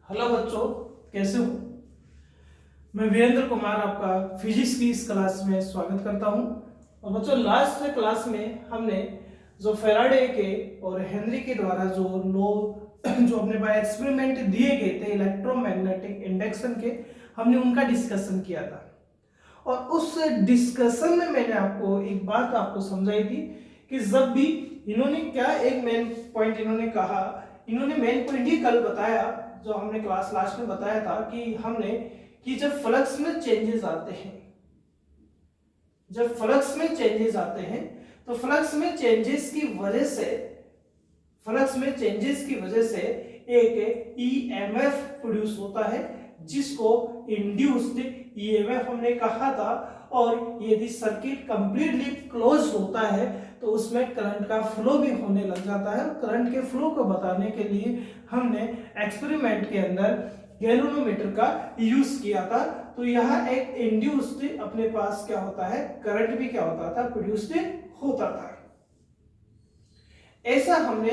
Hello बच्चों, कैसे हो। मैं वीरेंद्र कुमार आपका फिजिक्स की इस क्लास में स्वागत करता हूं। और बच्चों, लास्ट क्लास में हमने जो फैराडे के और हेनरी के द्वारा जो लो जो अपने पास एक्सपेरिमेंट दिए गए थे इलेक्ट्रोमैग्नेटिक इंडक्शन के, हमने उनका डिस्कशन किया था। और उस डिस्कशन में मैंने आपको एक बात आपको समझाई थी कि जब भी इन्होंने क्या एक मेन पॉइंट इन्होंने कहा, इन्होंने मेन पॉइंट ही कल बताया जो हमने क्लास लास्ट में बताया था कि जब फ्लक्स में चेंजेस आते हैं, तो फ्लक्स में चेंजेस की वजह से एक ईएमएफ प्रोड्यूस होता है जिसको इंड्यूस्ड ईएमएफ हमने कहा था। और यदि सर्किट कंप्लीटली क्लोज होता है तो उसमें करंट का फ्लो भी होने लग जाता है। करंट के फ्लो को बताने के लिए हमने एक्सपेरिमेंट के अंदर गैल्वेनोमीटर का यूज किया था। तो यहाँ एक इंड्यूस्ड अपने पास क्या होता है, करंट भी क्या होता था, प्रोड्यूस्ड होता था। ऐसा हमने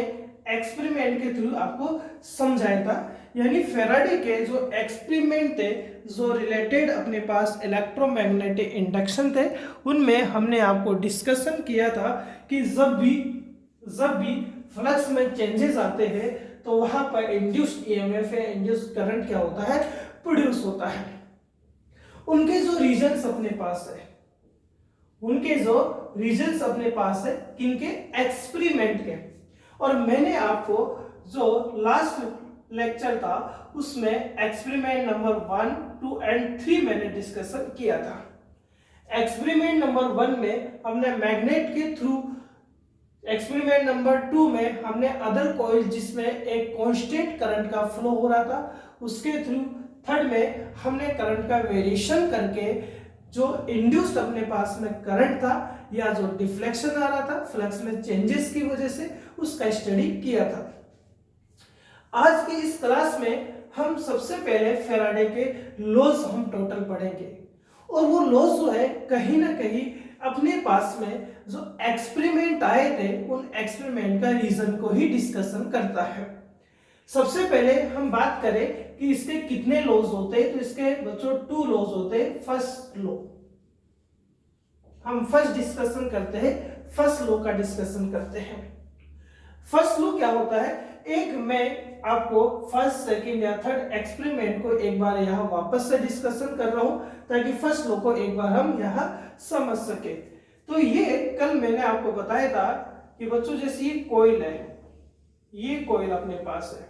एक्सपेरिमेंट के थ्रू आपको समझाया था। यानी फेराडे के जो एक्सपेरिमेंट थे जो रिलेटेड अपने पास इलेक्ट्रोमैग्नेटिक इंडक्शन थे, उनमें हमने आपको डिस्कशन किया था कि जब भी फ्लक्स में चेंजेस आते हैं तो वहां पर इंड्यूस्ड ईएमएफ है, इंड्यूस्ड करंट क्या होता है, प्रोड्यूस होता है। उनके जो रीजंस अपने पास है किनके, एक्सपेरिमेंट के। और मैंने आपको जो लास्ट लेक्चर था उसमें एक्सपेरिमेंट नंबर 1, 2 एंड 3 मैंने डिस्कशन किया था। एक्सपेरिमेंट नंबर 1 में हमने मैग्नेट के थ्रू, एक्सपेरिमेंट नंबर 2 में हमने अदर कॉइल जिसमें एक कांस्टेंट करंट का फ्लो हो रहा था उसके थ्रू, थर्ड में हमने करंट का वेरिएशन करके जो इंड्यूस्ड अपने पास में करंट था या जो डिफ्लेक्शन आ रहा था फ्लक्स में चेंजेस की वजह से, उसका स्टडी किया था। आज की इस क्लास में हम सबसे पहले फैराडे के लॉज हम टोटल पढ़ेंगे। और वो लॉज जो है कहीं ना कहीं अपने पास में जो एक्सपेरिमेंट आए थे उन एक्सपेरिमेंट का रीजन को ही डिस्कशन करता है। सबसे पहले हम बात करें कि इसके कितने लॉज होते हैं, तो इसके बच्चों 2 लॉज होते हैं। फर्स्ट लॉ हम फर्स्ट डिस्कशन करते हैं, फर्स्ट लॉ का डिस्कशन करते हैं। फर्स्ट लॉ क्या होता है, एक मैं आपको फर्स्ट, सेकंड या थर्ड एक्सपेरिमेंट को एक बार यहाँ वापस से डिस्कशन कर रहा हूं ताकि फर्स्ट लॉ को एक बार हम यहाँ समझ सके। तो ये कल मैंने आपको बताया था कि बच्चों जैसे ये कॉइल है, ये कॉइल अपने पास है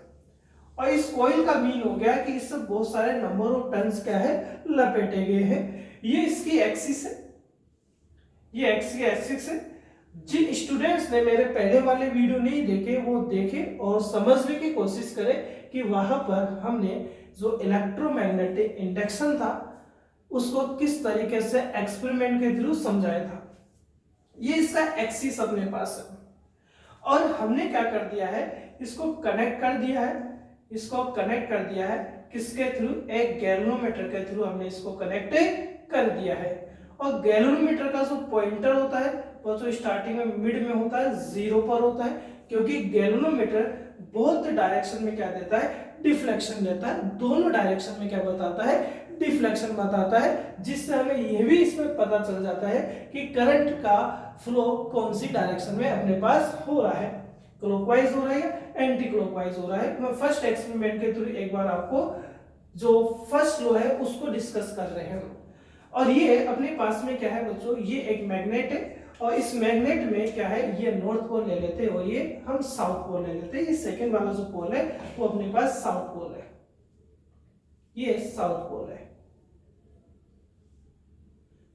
और इस कॉइल का मीन हो गया कि इससे बहुत सारे नंबर ऑफ टर्न्स क्या है, लपेटे गए हैं। ये इसकी एक्सिस है, ये एक्स की एक्सिस है। जिन स्टूडेंट्स ने मेरे पहले वाले वीडियो नहीं देखे वो देखें और समझने की कोशिश करें कि वहां पर हमने जो इलेक्ट्रोमैग्नेटिक इंडक्शन था उसको किस तरीके से एक्सपेरिमेंट के थ्रू समझाया था। ये इसका एक्सिस अपने पास है और हमने क्या कर दिया है, इसको कनेक्ट कर दिया है किसके थ्रू, एक गैल्वेनोमीटर के थ्रू हमने इसको कनेक्ट कर दिया है। और गैल्वेनोमीटर का जो पॉइंटर होता है वो तो स्टार्टिंग में मिड में होता है, 0 पर होता है, क्योंकि गैल्वेनोमीटर बोथ डायरेक्शन में क्या देता है, डिफ्लेक्शन देता है। दोनों डायरेक्शन में क्या बताता है, डिफ्लेक्शन बताता है, जिससे हमें यह भी इसमें पता चल जाता है कि करंट का फ्लो कौन सी डायरेक्शन में अपने पास हो रहा है, क्लॉकवाइज हो रहा है या एंटी क्लॉकवाइज हो रहा है। मैं फर्स्ट एक्सपेरिमेंट के थ्रू एक बार आपको जो फर्स्ट लॉ है उसको डिस्कस कर रहे हैं। और ये अपने पास में क्या है बच्चों, ये एक मैग्नेट है और इस मैग्नेट में क्या है, ये नॉर्थ पोल ले लेते हैं और ये हम साउथ पोल ले लेते हैं। ये सेकंड वाला जो पोल है वो अपने पास साउथ पोल है, ये साउथ पोल है।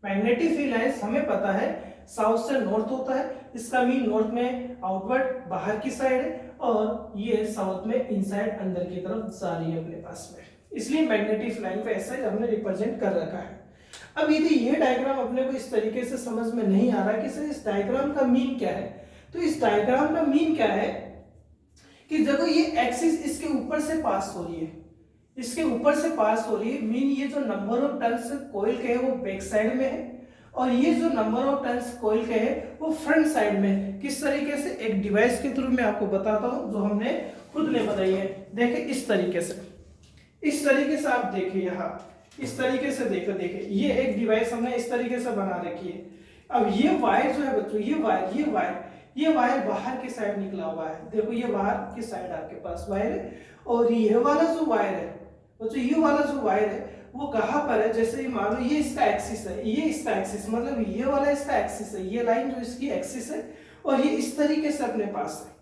मैग्नेटिक फील्ड लाइंस हमें पता है साउथ से नॉर्थ होता है, इसका मीन नॉर्थ में आउटवर्ड बाहर की साइड है और ये साउथ में इनसाइड अंदर की तरफ जा रही है अपने पास में, इसलिए मैग्नेटिक लाइन पे ऐसा हमने रिप्रेजेंट कर रखा है। अब यदि ये डायग्राम अपने को इस तरीके से समझ में नहीं आ रहा कि सर इस डायग्राम का मीन क्या है, तो इस डायग्राम का मीन क्या है कि देखो ये एक्सिस इसके ऊपर से पास हो रही है, मीन ये जो नंबर ऑफ टर्न्स कॉइल के है वो बैक साइड में है और ये जो नंबर ऑफ टर्न्स कॉइल के है वो फ्रंट साइड में। किस तरीके से, एक डिवाइस के थ्रू मैं आपको बताता हूं जो हमने खुद ने बनाई है। देखें इस तरीके से, इस तरीके से आप देखिए यहाँ, इस तरीके से देखिए ये एक डिवाइस हमने इस तरीके से बना रखी है। अब ये वायर जो है बच्चों, ये वायर बाहर की साइड निकला हुआ है। देखो ये बाहर की साइड आपके पास वायर है, और ये वाला जो वायर है बच्चों, ये वाला जो वायर है वो कहाँ पर है, जैसे मान लो ये इसका एक्सिस है, ये इसका एक्सिस, मतलब ये वाला इसका एक्सिस है, ये लाइन जो इसकी एक्सिस है, और ये इस तरीके से अपने पास है।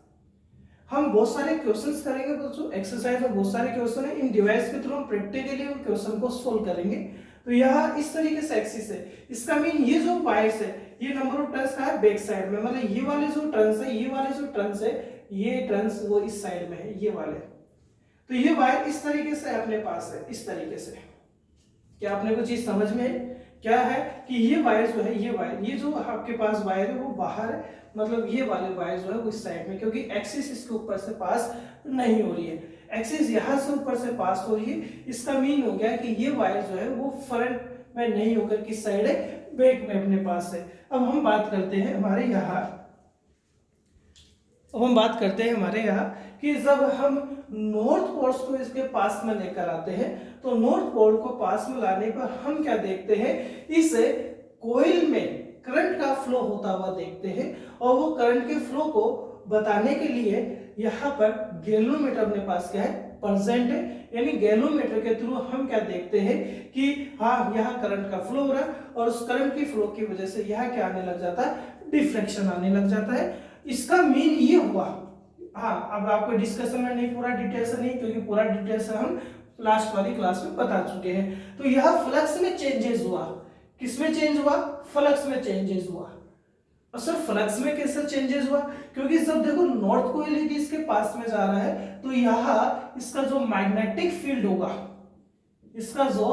हम बहुत सारे क्वेश्चंस करेंगे दोस्तों, एक्सरसाइज में बहुत सारे क्वेश्चन है, इन डिवाइस के थ्रू हम प्रैक्टिकली उन क्वेश्चन को सोल्व करेंगे। तो यहाँ इस तरीके से एक्सिस है, इसका मीन ये जो वायर्स है ये नंबर ऑफ टर्न्स का है बैक साइड में, मतलब ये वाले जो टर्न्स है, ये वाले जो टर्न्स है, ये टर्न्स वो इस साइड में है, ये वाले। तो ये वायर इस तरीके से अपने पास है, इस तरीके से। क्या आपने को चीज समझ में क्या है कि ये वायर जो है, ये वायर, ये जो आपके पास वायर है वो बाहर है, मतलब ये वाले वायर जो है वो इस साइड में, क्योंकि एक्सिस इसके ऊपर से पास नहीं हो रही है, एक्सिस यहाँ से ऊपर से पास हो रही है। इसका मीन हो गया कि ये वायर जो है वो फ्रंट में नहीं होकर किस साइड है, बैक में अपने पास है। अब हम बात करते हैं हमारे यहाँ कि जब हम नॉर्थ पोल्स को इसके पास में लेकर आते हैं, तो नॉर्थ पोल को पास में लाने पर हम क्या देखते हैं, इस कोइल में करंट का फ्लो होता हुआ देखते हैं, और वो करंट के फ्लो को बताने के लिए यहाँ पर गैल्वेनोमीटर अपने पास क्या है, प्रेजेंट है। यानी गैल्वेनोमीटर के थ्रू हम क्या देखते हैं कि हाँ यहाँ करंट का फ्लो हो रहा है, और उस करंट की फ्लो की वजह से यहाँ क्या आने लग जाता है, डिफ्लेक्शन आने लग जाता है। इसका मीन ये हुआ, हाँ अब आपको डिस्कशन में नहीं, पूरा डिटेल से नहीं, क्योंकि पूरा डिटेल से हम लास्ट वाली क्लास में बता चुके हैं। तो यह फ्लक्स में चेंजेस हुआ, किसमें चेंज हुआ, फ्लक्स में चेंजेस हुआ। और सर फ्लक्स में कैसे चेंजेस हुआ, क्योंकि जब देखो नॉर्थ कोइल यदि इसके पास में जा रहा है, तो यहाँ इसका जो मैग्नेटिक फील्ड होगा, इसका जो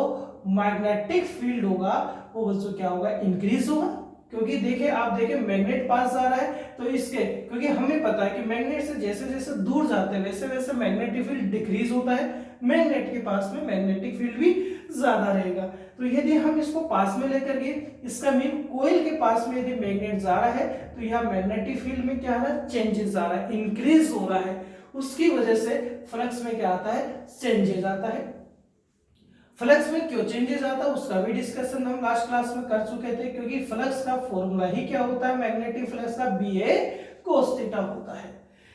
मैग्नेटिक फील्ड होगा वो बच्चों क्या होगा, इंक्रीज होगा। क्योंकि देखिए आप देखिए मैग्नेट पास जा रहा है, तो इसके, क्योंकि हमें पता है कि मैग्नेट से जैसे जैसे दूर जाते हैं वैसे वैसे मैग्नेटिक फील्ड डिक्रीज होता है, मैग्नेट के पास में मैग्नेटिक फील्ड भी ज्यादा रहेगा। तो यदि हम इसको पास में लेकर गए, इसका मीन कोइल के पास में यदि मैग्नेट जा रहा है, तो यहाँ मैग्नेटिक फील्ड में क्या आ रहा है, चेंजेस आ रहा है, इंक्रीज हो रहा है। उसकी वजह से फ्लक्स में क्या आता है, चेंजेस आता है। फ्लक्स में क्यों चेंजेस आता है उसका भी डिस्कशन हम लास्ट क्लास में कर चुके थे, क्योंकि फ्लक्स का फॉर्मूला ही क्या होता है, मैग्नेटिक फ्लक्स का BA cos थीटा होता है।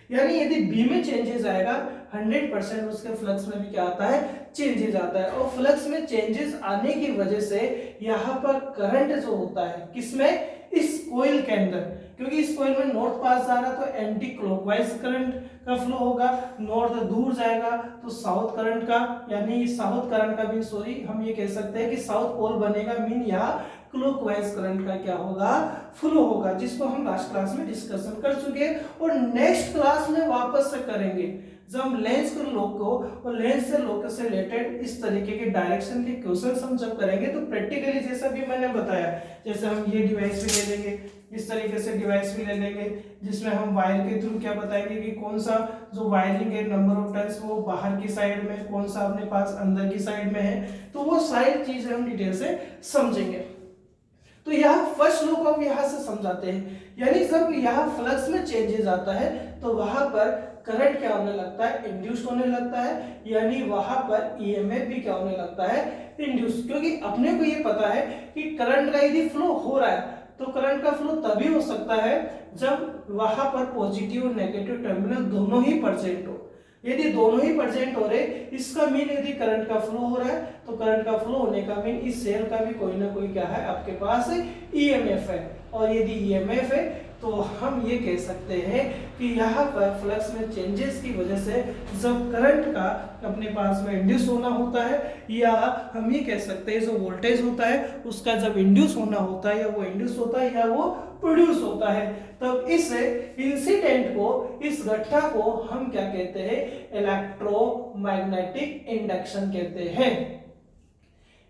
यानी यदि B में चेंजेस आएगा 100% उसके फ्लक्स में भी क्या आता है, चेंजेस आता है। और फ्लक्स में चेंजेस आने की वजह से यहाँ पर करंट जो होता है किसमें, इस कोइल के अंदर, क्योंकि इस कोइल में नॉर्थ पास जा रहा है तो एंटी क्लॉकवाइज करंट का फ्लो होगा, नॉर्थ दूर जाएगा तो साउथ करंट का, यानी साउथ करंट का भी, सॉरी हम ये कह सकते हैं कि साउथ पोल बनेगा, मीन यहाँ क्लॉकवाइज करंट का क्या होगा, फ्लो होगा, जिसको हम लास्ट क्लास में डिस्कशन कर चुके हैं। और नेक्स्ट क्लास में वापस से करेंगे जब हम लेंस के लॉ को और लेंस से लोकस से रिलेटेड इस तरीके के डायरेक्शन के क्वेश्चन हम जब करेंगे, तो प्रैक्टिकली जैसा भी मैंने बताया, जैसे हम ये डिवाइस भी ले लेंगे, इस तरीके से डिवाइस भी ले लेंगे, जिसमें हम वायर के थ्रू क्या बताएंगे कि कौन सा जो वायरिंग है नंबर ऑफ टर्न्स वो बाहर की साइड में, कौन सा अपने पास अंदर की साइड में है, तो वो सारी चीजें हम डिटेल से समझेंगे। तो यहाँ फर्स्ट लॉ को हम यहाँ से समझाते हैं, यानी जब यहाँ फ्लक्स में चेंजेस आता है तो वहां पर करंट क्या होने लगता है, इंड्यूस होने लगता है, यानी वहां पर ईएमएफ भी क्या होने लगता है, इंड्यूस। क्योंकि अपने को ये पता है कि करंट का यदि फ्लो हो रहा है तो करंट का फ्लो तभी हो सकता है जब वहां पर पॉजिटिव और नेगेटिव टर्मिनल दोनों ही प्रेजेंट हो। यदि दोनों ही प्रेजेंट हो रहे, इसका मीन यदि करंट का फ्लो हो रहा है तो करंट का फ्लो होने का मीन इस सेल का भी कोई ना कोई क्या है आपके पास ईएमएफ है, और यदि ईएमएफ है तो हम ये कह सकते हैं कि यहाँ पर फ्लक्स में चेंजेस की वजह से जब करंट का अपने पास में इंड्यूस होना होता है, या हम ये कह सकते हैं जो वोल्टेज होता है उसका जब इंड्यूस होना होता है, या वो इंड्यूस होता है या वो प्रोड्यूस होता है, तब इस इंसिडेंट को, इस घटना को हम क्या कहते हैं, इलेक्ट्रोमैग्नेटिक इंडक्शन कहते हैं।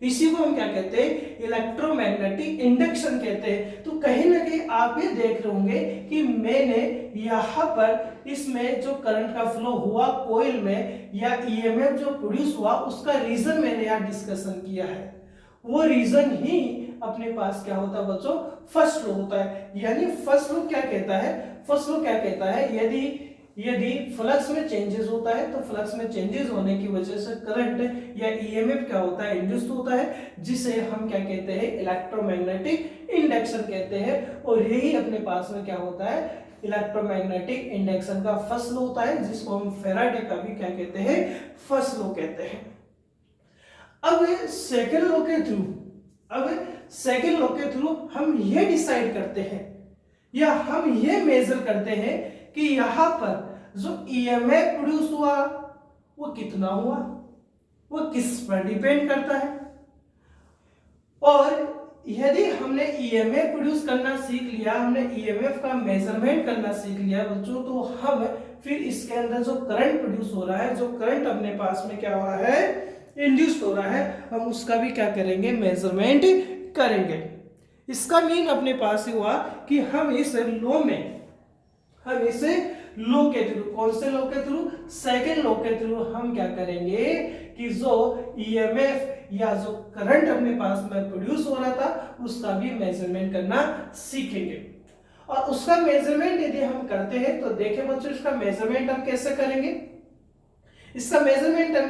इसी को हम क्या कहते हैं, इलेक्ट्रोमैग्नेटिक इंडक्शन कहते हैं। तो कहीं ना कहीं आप ये देख रहे होंगे कि मैंने यहाँ पर इसमें जो करंट का फ्लो हुआ कोइल में, या ईएमएफ जो प्रोड्यूस हुआ, उसका रीजन मैंने यहाँ डिस्कशन किया है। वो रीजन ही अपने पास क्या होता है बच्चों, फर्स्ट लॉ होता है। यानी फर्स्ट लॉ क्या कहता है, फर्स्ट लॉ क्या कहता है, यदि यदि फ्लक्स में चेंजेस होता है तो फ्लक्स में चेंजेस होने की वजह से करंट या ईएमएफ क्या होता है, इंड्यूस्ड होता है, जिसे हम क्या कहते हैं, इलेक्ट्रोमैग्नेटिक इंडक्शन कहते हैं। और यही अपने पास में क्या होता है, इलेक्ट्रोमैग्नेटिक इंडक्शन का फर्स्ट लॉ होता है, जिसको हम फैराडे का भी क्या कहते हैं, फर्स्ट लॉ कहते हैं। अब सेकंड लॉ के थ्रू हम ये डिसाइड करते हैं या हम ये मेजर करते हैं कि यहां पर जो ईएमएफ प्रोड्यूस हुआ वो कितना हुआ, वो किस पर डिपेंड करता है। और यदि हमने ईएमएफ प्रोड्यूस करना सीख लिया, हमने ईएमएफ का मेजरमेंट करना सीख लिया बच्चों, तो हम फिर इसके अंदर जो करंट प्रोड्यूस हो रहा है, जो करंट अपने पास में क्या हो रहा है, इंड्यूस्ड हो रहा है, हम उसका भी क्या करेंगे, मेजरमेंट करेंगे। इसका मीन अपने पास ही हुआ कि हम इस लॉ के थ्रू, कौन से लॉ के थ्रू, सेकंड लॉ के थ्रू हम क्या करेंगे कि जो ईएमएफ या जो करंट अपने पास में प्रोड्यूस हो रहा था उसका भी मेजरमेंट करना सीखेंगे। और उसका मेजरमेंट यदि हम करते हैं तो देखें बच्चों, इसका मेजरमेंट हम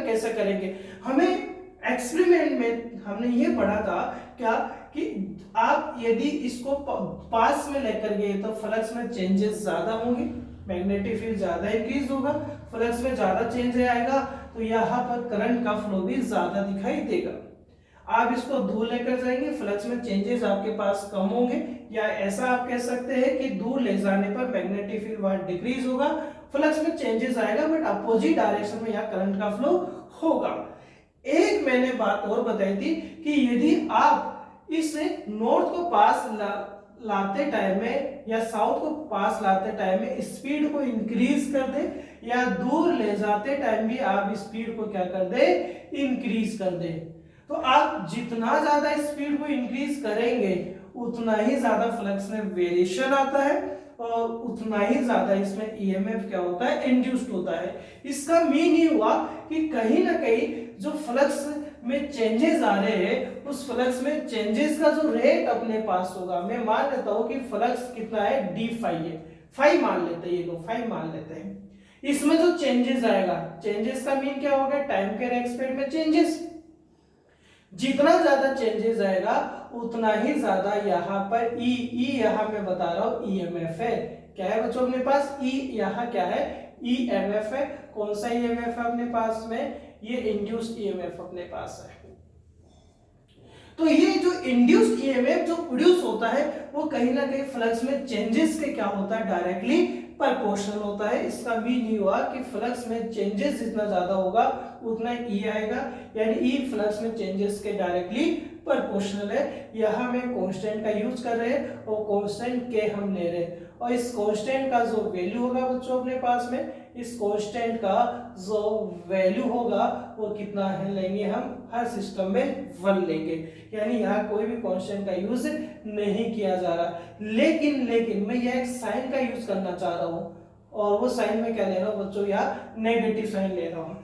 कैसे करेंगे, हमें एक्सपेरिमेंट में हमने ये पढ़ा था क्या कि आप यदि इसको पास में लेकर गए तो फ्लक्स में चेंजेस ज्यादा होंगे, मैग्नेटिक फील्ड ज्यादा इंक्रीज होगा, फ्लक्स में ज्यादा चेंज आएगा, तो यहाँ पर करंट का फ्लो भी ज्यादा दिखाई देगा। आप इसको दूर लेकर जाएंगे, फ्लक्स में चेंजेस आपके पास कम होंगे, या ऐसा आप कह सकते हैं कि दूर ले जाने पर मैग्नेटिक फील्ड वहां डिक्रीज होगा, फ्लक्स में चेंजेस आएगा, बट अपोजिट डायरेक्शन में यहाँ करंट का फ्लो होगा। एक मैंने बात और बताई थी कि यदि आप इस नॉर्थ को पास लाते टाइम में या साउथ को पास लाते टाइम में स्पीड को इंक्रीज कर दे, या दूर ले जाते टाइम भी आप स्पीड को क्या कर दे, इंक्रीज कर दे, तो आप जितना ज्यादा स्पीड को इंक्रीज करेंगे उतना ही ज्यादा फ्लक्स में वेरिएशन आता है और उतना ही ज्यादा इसमें ईएमएफ क्या होता है, इंड्यूस्ड होता है। इसका मीन ये हुआ कि कहीं ना कहीं जो फ्लक्स में चेंजेस आ रहे हैं उस फ्लक्स में चेंजेस का जो रेट अपने पास होगा, मैं मान लेता हूं कि फ्लक्स कितना है, d फाई है, फाई मान लेते हैं, ये लोग फाई मान लेते हैं। इसमें जो चेंजेस आएगा, चेंजेस का मीन क्या होगा, टाइम के रेस्पेक्ट में चेंजेस, जितना ज्यादा चेंजेस आएगा उतना ही ज्यादा यहाँ पर ई यहाँ मैं बता रहा हूं ईएमएफ है। क्या है बच्चों अपने पास, ई यहाँ क्या है, ईएमएफ है। कौन सा ईएमएफ है अपने पास में, ये इंड्यूस्ड ईएमएफ अपने पास है। तो ये जो इंड्यूस्ड ईएमएफ जो प्रोड्यूस होता है वो कहीं ना कहीं फ्लक्स में चेंजेस के क्या होता है, डायरेक्टली प्रोपोर्शनल होता है। इसका भी नहीं हुआ कि फ्लक्स में चेंजेस जितना ज्यादा होगा उतना ई आएगा, यानी ई फ्लक्स में चेंजेस के डायरेक्टली प्रोपोर्शनल है। यहाँ में कांस्टेंट का यूज कर रहे हैं और कांस्टेंट के हम ले रहे हैं, और इस कांस्टेंट का जो वैल्यू होगा बच्चों अपने पास में, इस कांस्टेंट का जो वैल्यू होगा वो कितना है लेंगे हम, हर सिस्टम में 1 लेंगे, यानी यहाँ कोई भी कांस्टेंट का यूज नहीं किया जा रहा। लेकिन मैं यह एक साइन का यूज करना चाह रहा हूँ, और वो साइन में क्या ले रहा हूँ बच्चों, यहाँ नेगेटिव साइन ले रहा हूँ।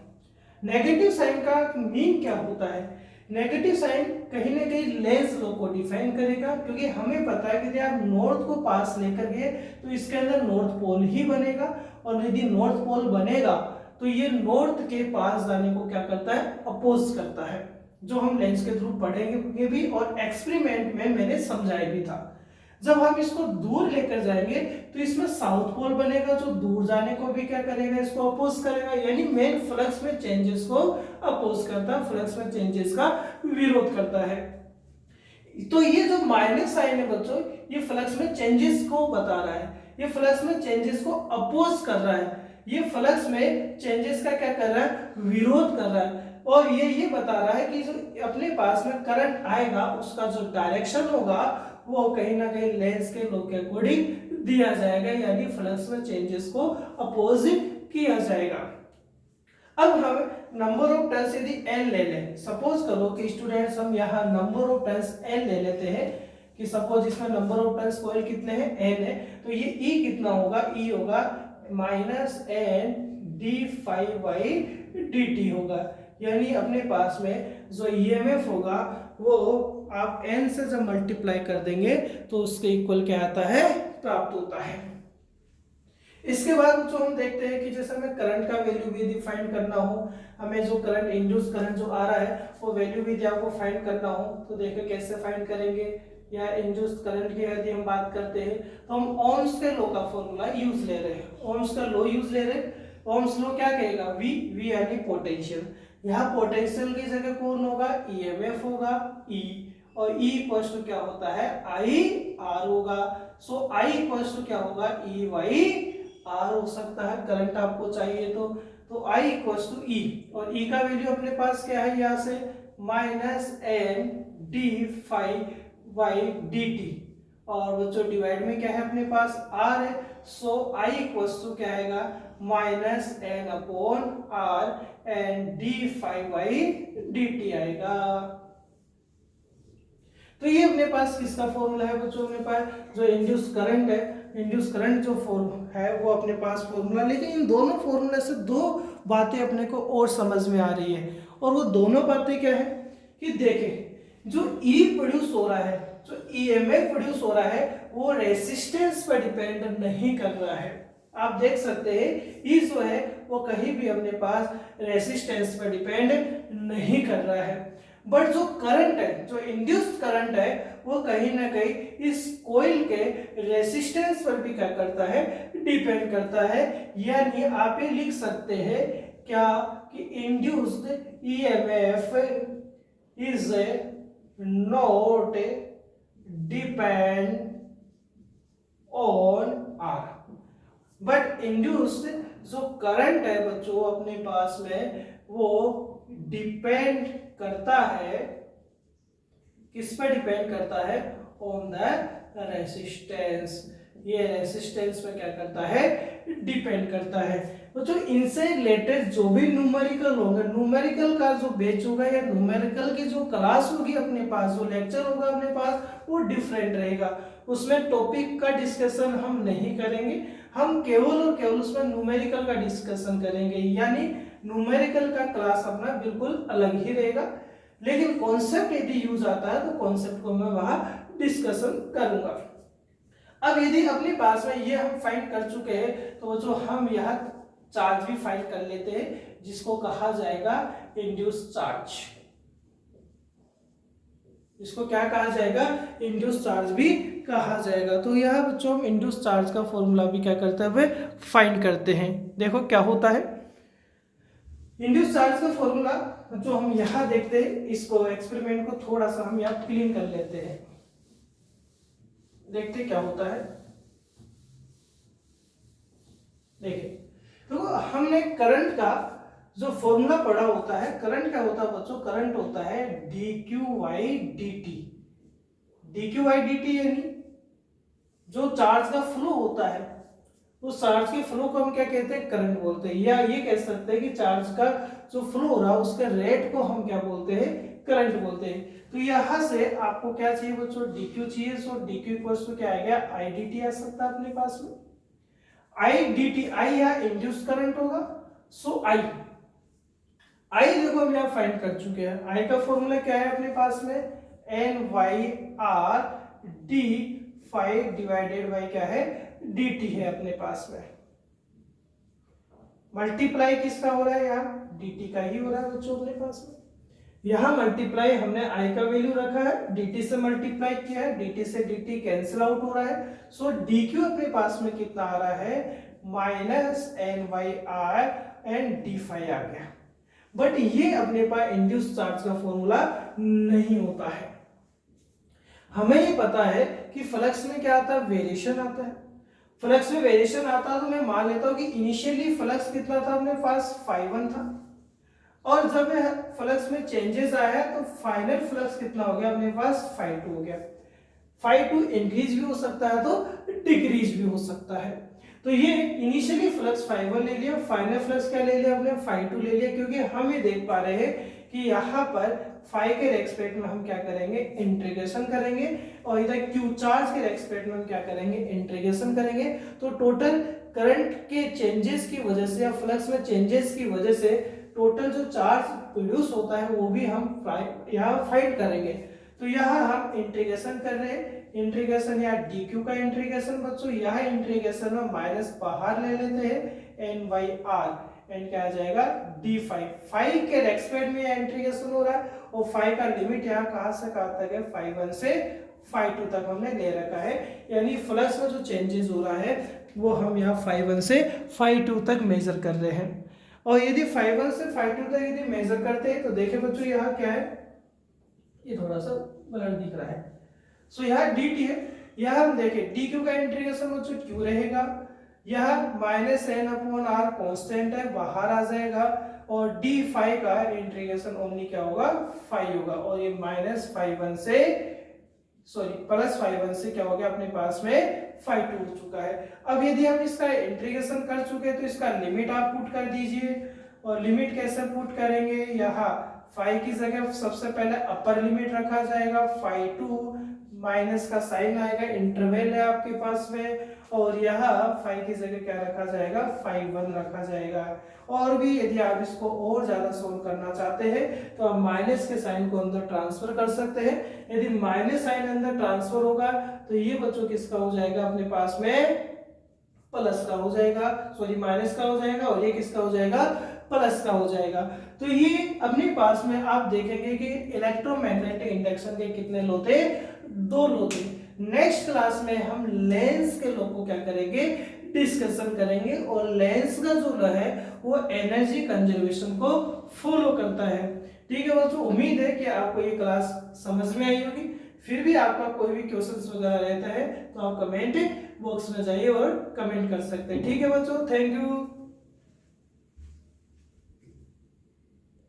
नेगेटिव साइन का मीन क्या होता है, नेगेटिव साइन कहीं ना कहीं लेंस लॉ को डिफाइन करेगा, क्योंकि हमें पता है कि यदि आप नॉर्थ को पास लेकर गए तो इसके अंदर नॉर्थ पोल ही बनेगा, और यदि नॉर्थ पोल बनेगा तो ये नॉर्थ के पास जाने को क्या करता है, अपोज करता है, जो हम लेंस के थ्रू पढ़ेंगे भी और एक्सपेरिमेंट में मैंने समझाया भी था। जब हम इसको दूर लेकर जाएंगे तो इसमें साउथ पोल बनेगा, जो दूर जाने को भी क्या करेगा, इसको अपोज करेगा, यानी मेन फ्लक्स में चेंजेस को अपोज करता है, फ्लक्स में चेंजेस का विरोध करता है। तो ये जो माइनस साइन है बच्चों, ये फ्लक्स में चेंजेस को बता रहा है, ये फ्लक्स में चेंजेस को अपोज कर रहा है, ये फ्लक्स में चेंजेस का क्या कर रहा है, विरोध कर रहा है। और ये बता रहा है कि जो अपने पास में करंट आएगा उसका जो डायरेक्शन होगा वो कहीं ना कहीं लेंस के लॉ के अकॉर्डिंग दिया जाएगा, यानी फ्लक्स में चेंजेस को अपोज किया जाएगा। अब हम नंबर ऑफ टर्न्स यदि n ले लें, सपोज करो कि स्टूडेंट्स हम यहाँ नंबर ऑफ टर्न्स n ले लेते हैं, कि सपोज इसमें नंबर ऑफ टर्न्स कॉइल कितने हैं, n है, तो ये E कितना होगा, E होगा -n d∅dt होगा, यानी अपने पास में जो ईएमएफ होगा वो आप n से जब मल्टीप्लाई कर देंगे तो उसके इक्वल क्या आता है, प्राप्त होता है। इसके बाद जो हम देखते हैं कि जैसे हमें करंट का वैल्यू भी डिफाइन करना हो, हमें जो करंट इंड्यूस करंट जो आ रहा है वो वैल्यू भी आपको फाइंड करना हो, तो देखो कैसे फाइंड करेंगे। या इंड्यूस करंट की यदि हम बात करते हैं तो हम ओम्स के लॉ का फॉर्मूला यूज ले रहे हैं, ओम्स का लॉ यूज ले रहे हैं। ओम्स लॉ क्या कहेगा, वी यानी पोटेंशियल, यहाँ पोटेंशियल की जगह कौन होगा, ईएमएफ होगा, ई, और ई इक्वल्स टू क्या होता है, आई आर होगा। सो आई इक्वल्स टू क्या होगा, ई वाई आर हो सकता है, करंट आपको चाहिए तो आई इक्वल्स टू ई, और ई का वैल्यू अपने पास क्या है यहाँ से minus N D five by D T, और वो जो डिवाइड में क्या है अपने पास आर है। सो आई इक्वल्स टू क्या आएगा, minus N upon R and D five by D T आएगा। तो ये अपने पास किसका फॉर्मूला है बच्चों, अपने पास जो इंड्यूस करंट है, इंड्यूस करंट जो फॉर्मूला है वो अपने पास फॉर्मूला। लेकिन इन दोनों फॉर्मूला से दो बातें अपने को और समझ में आ रही है, और वो दोनों बातें क्या है कि देखें जो ई प्रोड्यूस हो रहा है, जो ईएमएफ प्रोड्यूस हो रहा है वो रेसिस्टेंस पर डिपेंड नहीं कर रहा है। आप देख सकते हैं ई जो है वो कहीं भी अपने पास रेसिस्टेंस पर डिपेंड नहीं कर रहा है, बट जो करंट है, जो इंड्यूस्ड करंट है वो कहीं ना कहीं इस कॉइल के रेसिस्टेंस पर भी क्या करता है, डिपेंड करता है। यानी आप ये लिख सकते हैं क्या कि induced EMF is not depend on R, but induced जो करंट है बच्चों अपने पास में वो डिपेंड करता है, किस पर डिपेंड करता है, ऑन द रेसिस्टेंस। ये रेसिस्टेंस पे क्या करता है, डिपेंड करता है। बच्चों इनसे रिलेटेड जो भी न्यूमेरिकल होगा, न्यूमेरिकल का जो बैच होगा या न्यूमेरिकल की जो क्लास होगी अपने पास, जो लेक्चर होगा अपने पास वो डिफरेंट रहेगा। उसमें टॉपिक का डिस्कशन हम नहीं करेंगे, हम केवल और केवल उसमें न्यूमेरिकल का डिस्कशन करेंगे। यानी न्यूमेरिकल का क्लास अपना बिल्कुल अलग ही रहेगा, लेकिन कॉन्सेप्ट यदि यूज आता है तो कॉन्सेप्ट को मैं वहां डिस्कशन करूंगा। अब यदि अपने पास में ये हम फाइंड कर चुके हैं तो जो हम यह चार्ज भी फाइंड कर लेते हैं, जिसको कहा जाएगा इंड्यूस चार्ज। इसको क्या कहा जाएगा, इंड्यूस चार्ज भी कहा जाएगा। तो यह बच्चों हम इंड्यूस चार्ज का फॉर्मूला भी क्या करते हैं, फाइंड करते हैं। देखो क्या होता है इंड्यूस चार्ज का फॉर्मूला, जो हम यहां देखते हैं, इसको एक्सपेरिमेंट को थोड़ा सा हम यहां क्लीन कर लेते हैं, देखते क्या होता है। देखिए तो हमने करंट का जो फॉर्मूला पढ़ा होता है, करंट क्या होता है बच्चों, करंट होता है dq/dt। dq/dt यानी जो चार्ज का फ्लो होता है, उस चार्ज के फ्लो को हम क्या कहते हैं, करंट बोलते हैं। या ये कह सकते हैं कि चार्ज का जो फ्लो हो रहा है उसके रेट को हम क्या बोलते हैं, करंट बोलते हैं। तो यहां से आपको क्या चाहिए बच्चों, dq चाहिए। सो dq इक्वल्स टू क्या आ गया, idt आ सकता है अपने पास में। idt, आई या इंड्यूस करंट होगा। सो आई देखो हम यहाँ फाइंड कर चुके हैं। आई का फॉर्मूला क्या है अपने पास में, N Y R D five divided by क्या है, डी टी है अपने पास में। मल्टीप्लाई किसका हो रहा है, यहाँ डी टी का ही हो रहा है बच्चों अपने पास में। यहाँ मल्टीप्लाई हमने आई का वैल्यू रखा है, डी टी से मल्टीप्लाई किया है, डी टी से डी टी कैंसिल आउट हो रहा है। सो डी क्यू अपने पास में कितना आ रहा है, minus N Y R and D five आ गया। बट ये अपने पास इंड्यूस चार्ज का फॉर्मूला नहीं होता है। हमें ये पता है कि फ्लक्स में क्या आता है, वेरिएशन आता है। फ्लक्स में वेरिएशन आता है तो मैं मान लेता हूं कि इनिशियली फ्लक्स कितना था अपने पास, φ1 था, और जब फ्लक्स में चेंजेस आया तो फाइनल फ्लक्स कितना हो गया अपने पास, φ2 हो गया। φ2 इंक्रीज भी हो सकता है तो डिक्रीज भी हो सकता है। तो ये इनिशियली फ्लक्स φ1 ले लिया, फाइनल फ्लक्स क्या ले लिया हमने, φ2 ले लिया, क्योंकि हम ये देख पा रहे हैं कि यहाँ पर फाइ के रेस्पेक्ट में हम क्या करेंगे, इंटीग्रेशन करेंगे, और इधर क्यू चार्ज के रेस्पेक्ट में हम क्या करेंगे, इंटीग्रेशन करेंगे। तो टोटल करंट के चेंजेस की वजह से या फ्लक्स में चेंजेस की वजह से टोटल जो चार्ज प्रोड्यूस होता है वो भी हम यहाँ फाइंड करेंगे। तो यहाँ हम इंटीग्रेशन कर रहे हैं, इंटीग्रेशन या डी क्यू का इंटीग्रेशन बच्चों, यह इंटीग्रेशन में माइनस बाहर ले लेते हैं एन बाई आर, एन क्या आ जाएगा डी फाइव, फाइव के रेस्पेक्ट में इंटीग्रेशन हो रहा है और फाइव का लिमिट यहाँ कहाँ से कहाँ तक है, फाइव वन से फाइव टू तक हमने ले रखा है, यानी फ्लक्स में जो चेंजेस हो रहा है वो हम यहाँ फाइव वन से फाइव टू तक मेजर कर रहे हैं। और यदि फाइव वन से फाइव टू तक यदि मेजर करते हैं तो देखिए बच्चों यहाँ क्या है, ये थोड़ा सा ब्लर दिख रहा है, सो यहाँ डी टी है, यह हम देखें डी क्यू का इंटीग्रेशन बच्चों क्यू रहेगा, यह minus N upon R constant है बाहर आ जाएगा, और डी फाइव का इंटीग्रेशन ओनली क्या होगा फाइव होगा, और ये माइनस फाइव वन से सॉरी प्लस फाइव वन से क्या हो गया अपने पास में फाइव टू हो चुका है। अब यदि हम इसका इंटीग्रेशन कर चुके हैं तो इसका लिमिट आप पुट कर दीजिए, और लिमिट कैसे पुट करेंगे, यहाँ फाइव की जगह सबसे पहले अपर लिमिट रखा जाएगा फाइव टू, माइनस का साइन आएगा, इंटरवल है आपके पास में, और यहाँ फाइव की जगह क्या रखा जाएगा फाइव वन रखा जाएगा। और भी यदि आप इसको और ज्यादा सोल्व करना चाहते हैं तो आप माइनस के साइन को अंदर ट्रांसफर कर सकते हैं, यदि माइनस साइन अंदर ट्रांसफर होगा तो ये बच्चों किसका हो जाएगा अपने पास में प्लस का हो जाएगा, सॉरी माइनस का हो जाएगा, और ये किसका हो जाएगा प्लस का हो जाएगा। तो ये अपने पास में आप देखेंगे कि इलेक्ट्रोमैग्नेटिक इंडक्शन के कितने लो थे, दो लो थे। नेक्स्ट क्लास में हम लेंस के लॉ को क्या करेंगे डिस्कशन करेंगे, और लेंस का जो लॉ है वो एनर्जी कंजर्वेशन को फॉलो करता है। ठीक है बच्चों, उम्मीद है कि आपको ये क्लास समझ में आई होगी। फिर भी आपका कोई भी क्वेश्चंस वगैरह रहता है तो आप कमेंट बॉक्स में जाइए और कमेंट कर सकते हैं। ठीक है बच्चों, थैंक यू।